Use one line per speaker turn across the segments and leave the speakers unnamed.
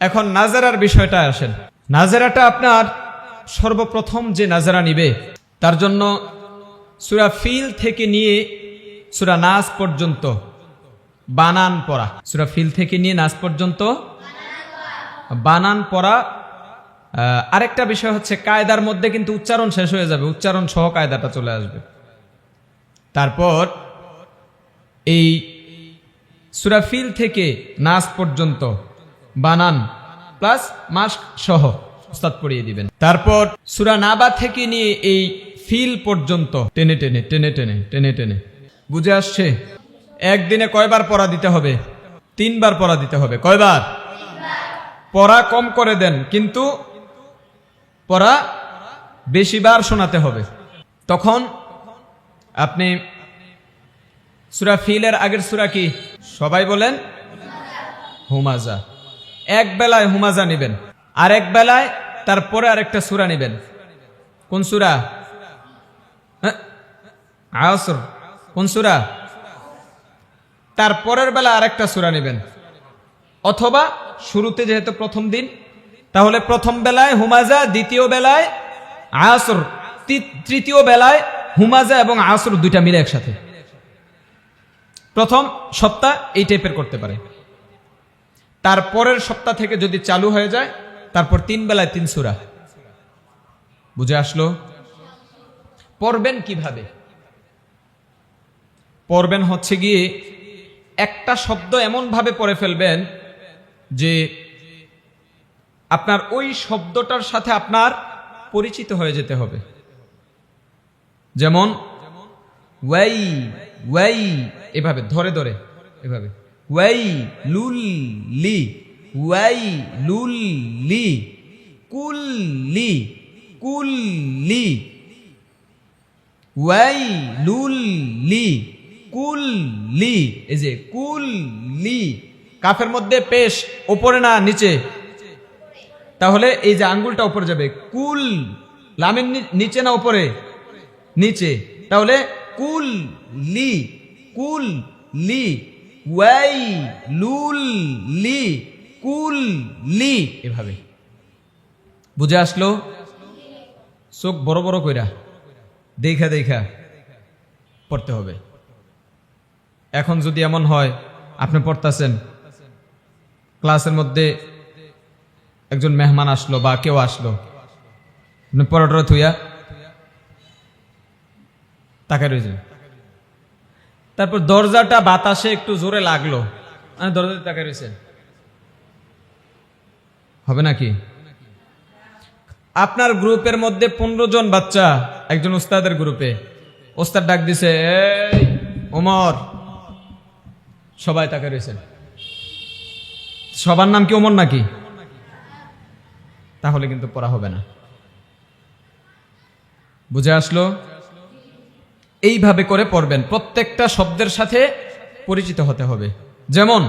এখন নাজারার বিষয়টা আসেন। নাজারাটা আপনার সর্বপ্রথম যে নাজারা নিবে তার জন্য সূরা ফিল থেকে নিয়ে সূরা নাস পর্যন্ত বানান পড়া, সূরা ফিল থেকে নিয়ে নাস পর্যন্ত বানান পড়া। আরেকটা বিষয় হচ্ছে কায়দার মধ্যে কিন্তু উচ্চারণ শেষ হয়ে যাবে, উচ্চারণ সহ কায়দাটা চলে আসবে। তারপর এই সূরা ফিল থেকে নাস পর্যন্ত বানান প্লাস মাস্ক সহ উস্তাদ পড়িয়ে দিবেন। তারপর সূরা নাবা থেকে নিয়ে এই ফিল পর্যন্ত টেনে টেনে টেনে টেনে টেনে টেনে বুঝে আসছে। একদিনে কয়বার পড়া দিতে হবে? 3 বার পড়া দিতে হবে। কয়বার? পড়া কম করে দেন, কিন্তু পড়া বেশিবার শোনাতে হবে। তখন আপনি সূরা ফিলের আগের সূরা কি সবাই বলেন? হুমাজা। এক বেলায় হুমাজা নেবেন, আর এক বেলায় তারপরে আরেকটা সূরা নেবেন। কোন সূরা? আসর। কোন সূরা? তারপরের বেলা আরেকটা সূরা নেবেন, অথবা শুরুতে যেহেতু প্রথম দিন, তাহলে প্রথম বেলায় হুমাজা, দ্বিতীয় বেলায় আসর, তৃতীয় বেলায় হুমাজা এবং আসর দুইটা মিলে একসাথে। প্রথম সপ্তাহ এই টাইপের করতে পারে। তারপরের সপ্তাহ থেকে যদি চালু হয়ে যায়, তারপর 3 বেলায় 3 সূরা। বুঝে আসলো? পড়বেন কিভাবে? পড়বেন হচ্ছে গিয়ে একটা শব্দ এমন ভাবে পড়ে ফেলবেন যে আপনার ওই শব্দটার সাথে আপনার পরিচিত হয়ে যেতে হবে। যেমন ওয়াই ওয়াই, এভাবে ধরে ধরে, এভাবে ওয়াই লুল লি, ওয়াই লুল লি, কুল লি, কুল লি, ওয়াই লুল লি, কুল লি। এই যে কুল লি, কাফের মধ্যে পেশ ওপরে না নিচে, তাহলে এই যে আঙ্গুলটা উপরে যাবে। কুল, লামের নিচে না উপরে? নিচে। তাহলে কুল লি, কুল লি, ওয়াই লুল লি, কুল লি, এভাবে। বুঝে আসলো? চোখ বড় বড় কইরা দেখা দেখা পড়তে হবে। এখন যদি এমন হয় আপনি পড়তেছেন, ক্লাসের মধ্যে একজন মেহমান আসলো বা কেউ আসলো, আপনি পড়াটা থুইয়া তাকায় রয়েছেন। তারপর দরজাটা বাতাসে একটু জোরে লাগলো, দরজাতে তাকায় রয়েছেন, হবে নাকি? আপনার গ্রুপের মধ্যে 15 জন বাচ্চা, একজন উস্তাদের গ্রুপে, উস্তাদ ডাক দিছে, এই ওমর, সবাই তাকায় রয়েছেন। সবার নাম কি ওমর নাকি? তাহলে কিন্তু পড়া হবে না। বুঝে আসলো? এইভাবে করে পড়বেন, প্রত্যেকটা শব্দের সাথে পরিচিত হতে হবে। যেমন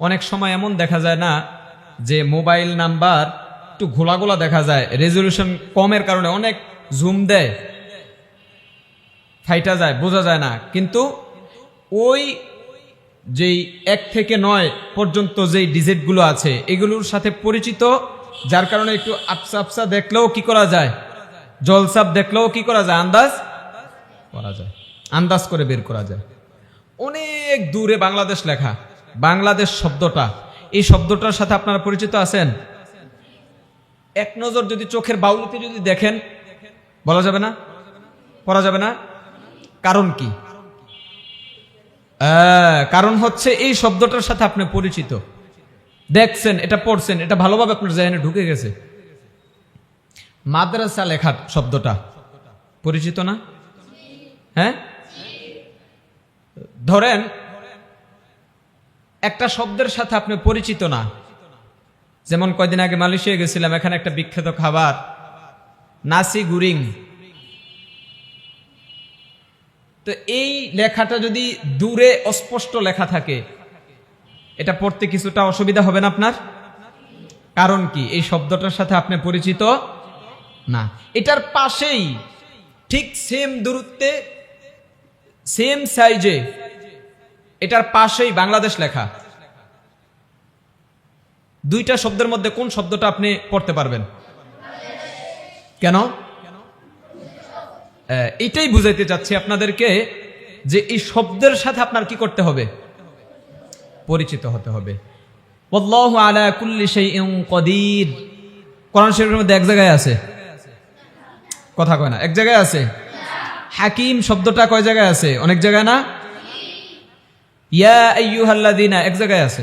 অনেক সময় এমন দেখা যায় না যে মোবাইল নাম্বার একটু ঘোলাগোলা দেখা যায়, রেজলিউশন কমের কারণে অনেক জুম দেয়, ফাইটা যায়, বোঝা যায় না। কিন্তু ওই যেই 1 থেকে 9 পর্যন্ত যেই ডিজিটগুলো আছে এগুলোর সাথে পরিচিত, যার কারণে একটু আপসা আপসা দেখলেও কি করা যায়, জলসাপ দেখলেও কি করা যায়, আন্দাজ করা যায়, আন্দাজ করে বের করা যায়। অনেক দূরে বাংলাদেশ লেখা, বাংলাদেশ শব্দটা, এই শব্দটার সাথে আপনারা পরিচিত আছেন? এক নজর যদি চোখের বাউলিতে যদি দেখেন, বলা যাবে না, পড়া যাবে না। কারণ কি? কারণ হচ্ছে এই শব্দটার সাথে আপনি পরিচিত, দেখছেন, এটা পড়ছেন, এটা ভালোভাবে আপনার জেনে ঢুকে গেছে। মাদ্রাসা লেখা শব্দটা পরিচিত না? হ্যাঁ, ধরেন একটা শব্দের সাথে আপনি পরিচিত না। যেমন কয়দিন আগে মালয়েশিয়া গেছিলাম, এখানে একটা বিখ্যাত খাবার নাসি গুরিং। তো এই লেখাটা যদি দূরে অস্পষ্ট লেখা থাকে, এটা পড়তে কিছুটা অসুবিধা হবে না আপনার? কারণ কি? এই শব্দটার সাথে আপনি পরিচিত না। এটার পাশেই ঠিক সেম দূরত্বে, সেম সাইজে, এটার পাশেই বাংলাদেশ লেখা। দুইটা শব্দের মধ্যে কোন শব্দটা আপনি পড়তে পারবেন? কেন? এটাই বুঝাইতে চাচ্ছি আপনাদেরকে যে এই শব্দের সাথে আপনার কি করতে হবে? পরিচিত হতে হবে। আল্লাহু আলা কুল্লি শাইইন কদির, কোরআন শরীফের মধ্যে এক জায়গায় আছে, কথা কয় না, এক জায়গায় আছে। হাকিম শব্দটা কয় জায়গায় আছে? অনেক জায়গায় না? ইয়া আইয়ুহাল্লাযীনা এক জায়গায় আছে,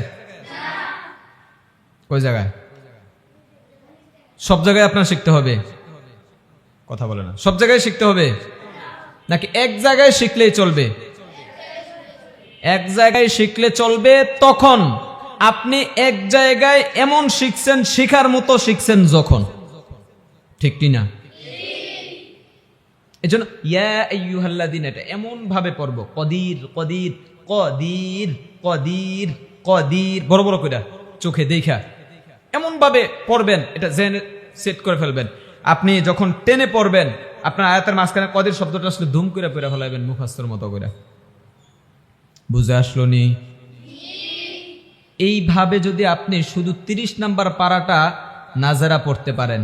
কয় জায়গায়? সব জায়গায় আপনার শিখতে হবে, কথা বলে না। সব জায়গায় শিখতে হবে নাকি এক জায়গায় শিখলেই চলবে? এক জায়গায় শিখলে চলবে তখন আপনি এক জায়গায় এমন শিখছেন, শিখার মতো শিখছেন যখন, ঠিক কি না? এজন্য ইয়া আইয়ুহাল্লাযীনা এটা এমন ভাবে পড়ব, কদির কদির কদির কদির কদির, বড় বড় কইরা চোখে দেখা এমন ভাবে পড়বেন, এটা জেনে সেট করে ফেলবেন। আপনি যখন টেনে পড়বেন, আপনার আয়াতের মাঝখানে কদির শব্দটা আসলে ধুম করে পড়ে ফেলাবেন মুখস্থর মতো করে। বুঝে আসলো নি? এইভাবে যদি আপনি শুধু 30 নাম্বার পারাটা নাজেরা পড়তে পারেন,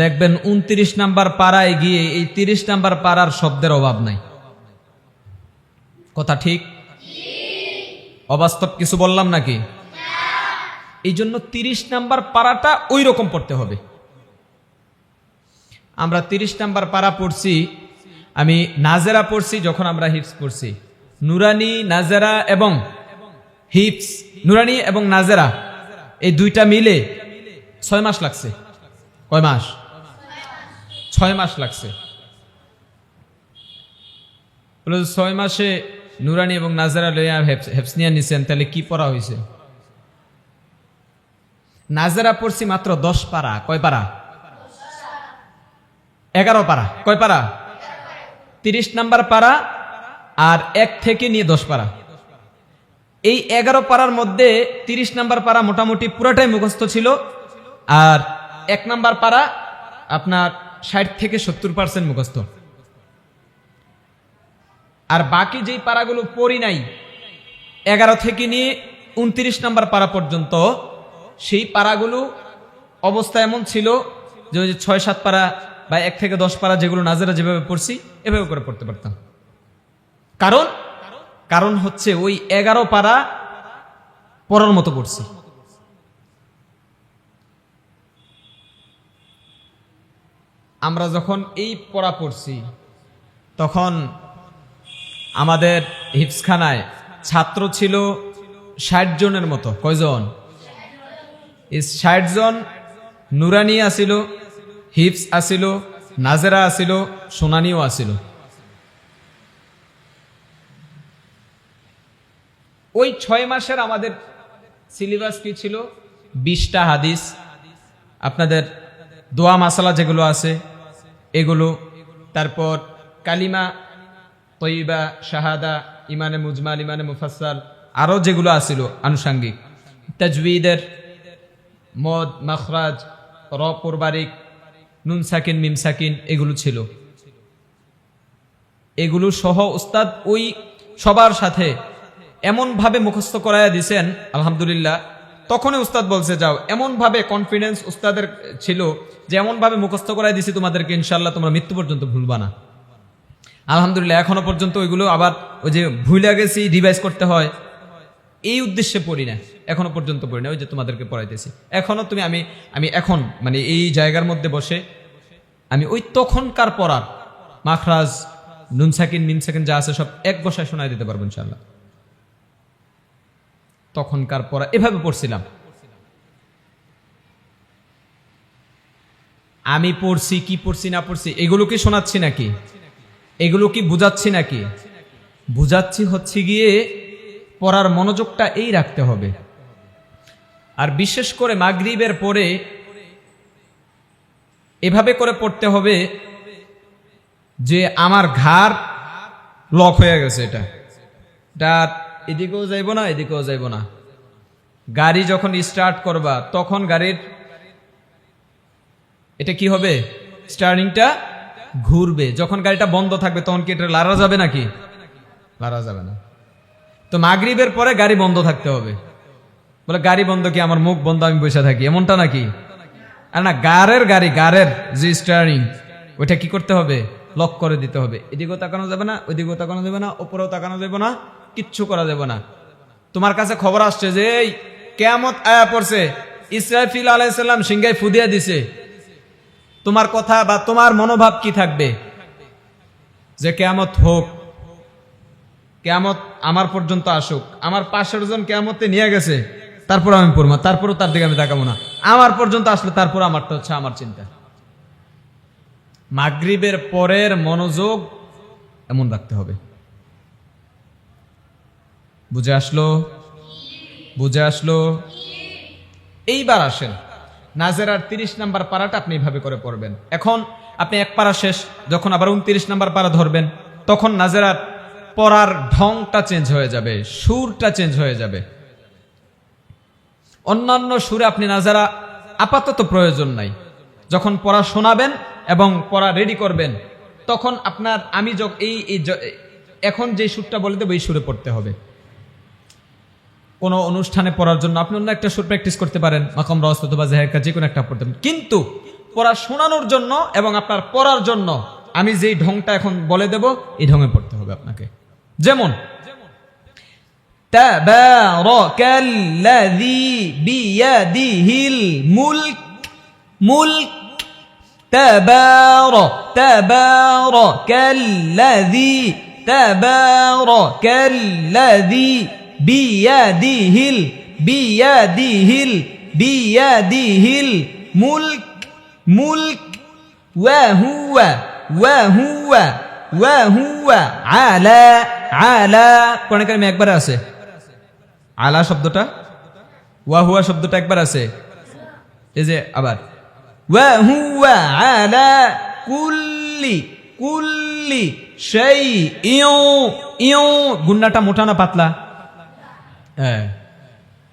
দেখবেন 29 নাম্বার পারায় গিয়ে এই 30 নাম্বার পারার শব্দের অভাব নাই। কথা ঠিক? অবাস্তব কিছু বললাম নাকি? এই জন্য 30 নাম্বার পারাটা ওই রকম পড়তে হবে। আমরা 30 নাম্বার পারা পড়ছি, আমি নাজেরা পড়ছি যখন আমরা হিফজ পড়ছি। নুরানি, নাজেরা এবং হিফজ, নুরানি এবং নাজেরা এই দুইটা মিলে 6 মাস লাগছে। কয় মাস? 6 মাস লাগছে। 6 মাসে নুরানি এবং নাজেরা লইয়া হেফজ নিয়ে নিছেন, তাহলে কি পড়া হয়েছে? নাজেরা পড়ছি মাত্র 10 পারা। কয় পারা? 11 পারা। কয় পারা? 30 নাম্বার পারা আর 1 থেকে নিয়ে 10 পারা। এই 11 পারার মধ্যে 30 নাম্বার পারা মোটামুটি পুরাটাই মুখস্থ ছিল, আর 1 নাম্বার পারা আপনার 60 থেকে 70% মুখস্থ। আর বাকি যেই পারাগুলো পড়ি নাই 11 থেকে নিয়ে 29 নাম্বার পারা পর্যন্ত, সেই পারাগুলো অবস্থা এমন ছিল যে ওই যে 6-7 পারা বা 1 থেকে 10 পারা যেগুলো নাজেরা যেভাবে পড়ছি এভাবে করে পড়তে পারতাম। কারণ হচ্ছে ওই 11 পারা পড়ার মতো পড়ছি। আমরা যখন এই পড়া পড়ছি তখন আমাদের হিফজখানায় ছাত্র ছিল 60 জনের মতো। কয়জন? 60 জন। নুরানি আসিল, হিফজ আসিল, নাজেরা আসিল, সোনানিও আসিল। ওই 6 মাসের আমাদের সিলেবাস কি ছিল? 20টা হাদিস, আপনাদের দোয়া মাসালা যেগুলো আছে এগুলো, তারপর কালিমা তয়্যিবা, শাহাদা, ইমানে মুজমাল, ইমানে মুফাসসাল, আরো যেগুলো আছিল আনুষাঙ্গিক, তাজউইদের মদ, মাখরাজ, র পূর্বারিক, নুন সাকিন, মিম সাকিন, এগুলো ছিল। এগুলো সহ উস্তাদ ওই সবার সাথে এমন ভাবে মুখস্থ করাইয়া দিছেন, আলহামদুলিল্লাহ। তখনই উস্তাদ বলছে যাও, এমন ভাবে কনফিডেন্স উস্তাদের ছিল যে এমন ভাবে মুখস্থ করাই দিছি তোমাদেরকে, ইনশাআল্লাহ তোমরা মৃত্যু পর্যন্ত ভুলবা না। আলহামদুলিল্লাহ এখনো পর্যন্ত ওইগুলো আবার ওই যে ভুলে গেছি রিভাইজ করতে হয়, এই উদ্দেশ্যে পড়ি না, এখনো পর্যন্ত পড়ি না। ওই যে তোমাদেরকে পড়াইতেছি এখনো, তুমি আমি এখন মানে এই জায়গার মধ্যে বসে আমি ওই তখনকার পড়ার মাখরাজ, নুন সাকিন, মিম সাকিন যা আছে সব এক বসায় শোনায় দিতে পারবো ইনশাআল্লাহ। তখনকার পড়া এভাবে পড়ছিলাম। আমি পড়ছি কি পড়ছি না পড়ছি এগুলো কি শোনাচ্ছি নাকি? এগুলো কি বুঝাচ্ছি নাকি? বুঝাচ্ছি হচ্ছে গিয়ে পড়ার মনোযোগটা এই রাখতে হবে। আর বিশেষ করে মাগরিবের পরে এভাবে করে পড়তে হবে যে আমার ঘাড় লক হয়ে গেছে, এটা এদিকেও যাইব না এদিকেও যাইব না। গাড়ি যখন স্টার্ট করবা তখন গাড়ির এটা কি হবে? স্টার্টিংটা ঘুরবে। যখন গাড়িটা বন্ধ থাকবে তখন কি এটা লাড়া যাবে নাকি? লাড়া যাবে না। তো মাগরিবের পরে গাড়ি বন্ধ থাকতে হবে। বলে গাড়ি বন্ধ কি আমার মুখ বন্ধ আমি বসে থাকি, এমনটা নাকি? আর না, গাড়ির যে স্টিয়ারিং ওইটা কি করতে হবে? লক করে দিতে হবে। এদিকেও তাকানো যাবে না, ওইদিকেও তাকানো যাবে না, উপরেও তাকানো যাবে না, কিচ্ছু করা যাবে না। তোমার কাছে খবর আসছে যে এই কিয়ামত আয়া পড়ছে, ইসরাফিল আলাইহিস সালাম সিংহায় ফু দিয়া দিছে, তোমার কথা বা তোমার মনোভাব কি থাকবে? যে কিয়ামত হোক, কিয়ামত আমার পর্যন্ত আসুক, আমার 500 জন কিয়ামতে নিয়ে গেছে, তারপর আমি পড়বো, তারপরও তার দিকে আমি তাকাবো না, আমার পর্যন্ত আসলে তারপর আমারটা হচ্ছে আমার চিন্তা। মাগরিবের পরের মনোযোগ এমন রাখতে হবে। বুঝে আসলো? এইবার আসেন নাজেরার 30 নাম্বার পারাটা আপনি এইভাবে করে পড়বেন। এখন আপনি এক পারা শেষ, যখন আবার 29 নাম্বার পারা ধরবেন, তখন নাজেরার পড়ার ঢংটা চেঞ্জ হয়ে যাবে, সুরটা চেঞ্জ হয়ে যাবে। অন্যান্য সুরে আপনি নাজেরা আপাতত প্রয়োজন নাই। যখন পড়া শোনাবেন এবং পড়া রেডি করবেন, তখন আপনার আমি এখন যে সুরটা বলে দেবো এই সুরে পড়তে হবে। কোনো অনুষ্ঠানে পড়ার জন্য আপনি অন্য একটা সুর প্র্যাকটিস করতে পারেন, মাকাম রাওয়াজ অথবা জাহেরকা, যে কোনো একটা পড়তে পারেন। কিন্তু পড়া শোনানোর জন্য এবং আপনার পড়ার জন্য আমি যেই ঢংটা এখন বলে দেব এই ঢঙে পড়তে হবে আপনাকে। যেমন তাবারাকাল্লাযী বিয়াদিহিল মুলক, তাবারাকাল্লাযী বিয়াদিহিল মুলক ওয়া হুয়া আলা। কোরআন কারিমে একবার আছে আলা শব্দটা, ওয়া হুয়া শব্দটা একবার আছে। এই যে আবার ওয়া হুয়া আলা কুল্লি শাইইন, গুন্নাটা মোটা না পাতলা? হ্যাঁ,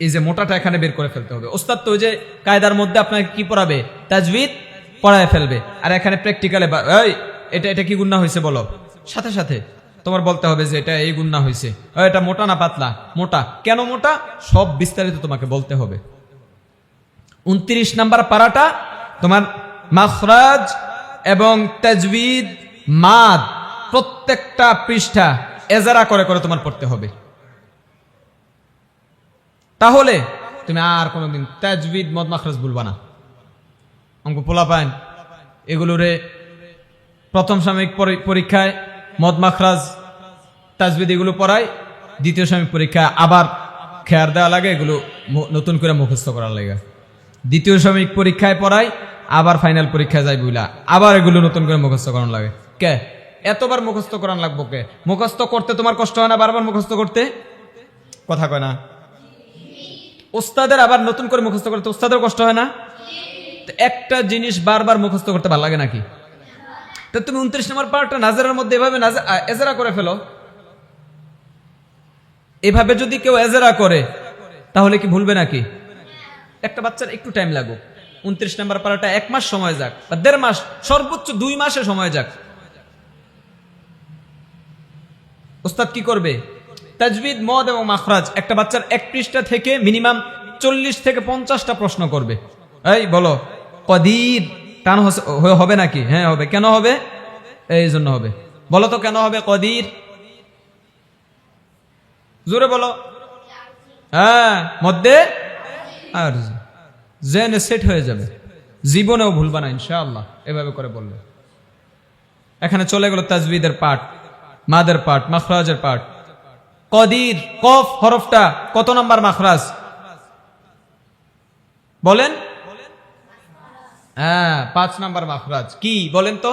এই যে মোটাটা এখানে বের করে ফেলতে হবে। ওস্তাদ তো ওই যে কায়দার মধ্যে আপনাকে কি পড়াবে? তাজবিদ পড়ায় ফেলবে, আর এখানে প্র্যাকটিক্যালে এটা কি গুন্না হয়েছে বলো, সাথে সাথে তোমার বলতে হবে যে এটা এই গুন্না হয়েছে, এটা মোটা না পাতলা? মোটা। কেন মোটা? সব বিস্তারিত তোমাকে বলতে হবে। 29 নাম্বার পারাটা তোমার মাখরাজ এবং তাজবিদ, মাদ, প্রত্যেকটা পৃষ্ঠা এজারা করে করে তোমার পড়তে হবে। তাহলে তুমি আর কোনোদিন তাজবিদ, মদ, মাখরাজ ভুলবা না। অঙ্ক পোলা পাইন এগুলোরে প্রথম সাময়িক পরীক্ষায় মদ, মাখরাজ, তাজবিদ এগুলো পড়ায়, দ্বিতীয় সাময়িক পরীক্ষায় আবার খেয়ার দেওয়া লাগে, এগুলো নতুন করে মুখস্থ করার লাগে। দ্বিতীয় সাময়িক পরীক্ষায় পড়ায়, আবার ফাইনাল পরীক্ষায় যাই বুঝলা, আবার এগুলো নতুন করে মুখস্থ করানো লাগে। কে এতবার মুখস্থ করান লাগবো? কে মুখস্থ করতে তোমার কষ্ট হয় না? বারবার মুখস্থ করতে কথা কয় না? ওস্তাদের আবার নতুন করে মুখস্থ করতে ওস্তাদের কষ্ট হয় না? একটা জিনিস বারবার মুখস্থ করতে ভালো লাগে নাকি? তো তুমি 29 নম্বর পার্টটা নাজারের মধ্যে এভাবে এজারা করে ফেলো। এভাবে যদি কেউ এজারা করে তাহলে কি ভুলবে নাকি? একটা বাচ্চার একটু টাইম লাগুক, 29 নম্বর পারাটা 1 মাস সময় যাক বা 1.5 মাস, সর্বোচ্চ 2 মাসে সময় যাক, ওস্তাদ কি করবে? তাজবিদ, মদ এবং মাখরাজ একটা বাচ্চার 1 পৃষ্ঠা থেকে মিনিমাম 40 থেকে 50টা প্রশ্ন করবে। এই বলো কদির টান হবে নাকি? হ্যাঁ হবে। কেন হবে? এই জন্য হবে। বলো তো কেন হবে কদির? জোরে বলো। হ্যাঁ, মধ্যে আর জেনে সেট হয়ে যাবে, জীবনেও ভুলবা না ইনশাআল্লাহ এভাবে করে বললে। এখানে চলে গেল তাজবিদের পাঠ, মাদের পাঠ, মাখরাজের পাঠ। কদির কফ হরফটা কত নাম্বার মাখরাজ বলেন? হ্যাঁ, 5 নাম্বার মাখরাজ। কি বলেন তো?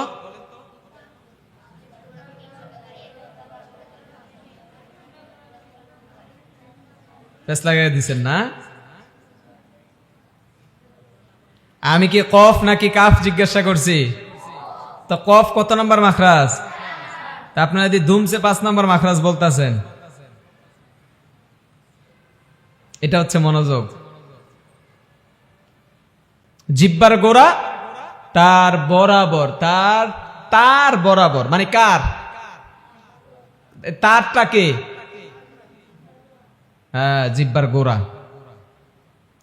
পেস লাগাই দিচ্ছেন না? আমি কি কফ নাকি কাফ জিজ্ঞাসা করছি? তো কফ কত নাম্বার মাখরাজ? তা আপনারা যদি ধুমসে 5 নাম্বার মাখরাজ বলতেছেন, এটা হচ্ছে মনোযোগ। জিব্বার গোড়া তার বরাবর, তার বরাবর মানে কার? তারটাকে, হ্যাঁ, জিব্বার গোড়া।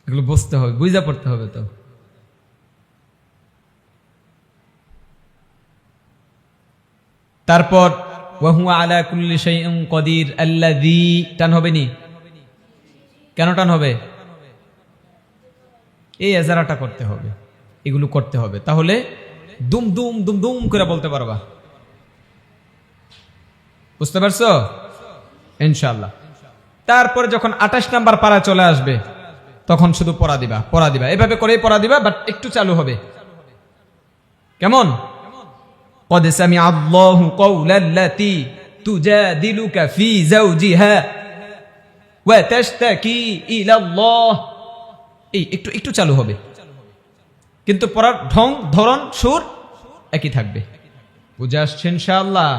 এগুলো বুঝতে হবে, বুঝা পড়তে হবে। তো তারপর ওয়াহুয়া আলা কুল্লি শাইইন কদির আল্লাযী, টান হবে নি? কেন টান হবে? এই এজারাটা করতে হবে, এগুলো করতে হবে, তাহলে দুম দুম দুম দুম করে বলতে পারবা। বুঝতে পারছো ইনশাআল্লাহ। তারপরে যখন 28 নাম্বার পারা চলে আসবে তখন শুধু পড়া দিবা, পড়া দিবা, এভাবে করেই পড়া দিবা, বাট একটু চালু হবে। কেমন? قد سمع الله قول التي تجادلك في زوجها وتشتكي إلى الله, এই একটু একটু চালু হবে, কিন্তু পড়ার ঢং, ধরন, সুর একই থাকবে। বুঝে আসছে ইনশাআল্লাহ?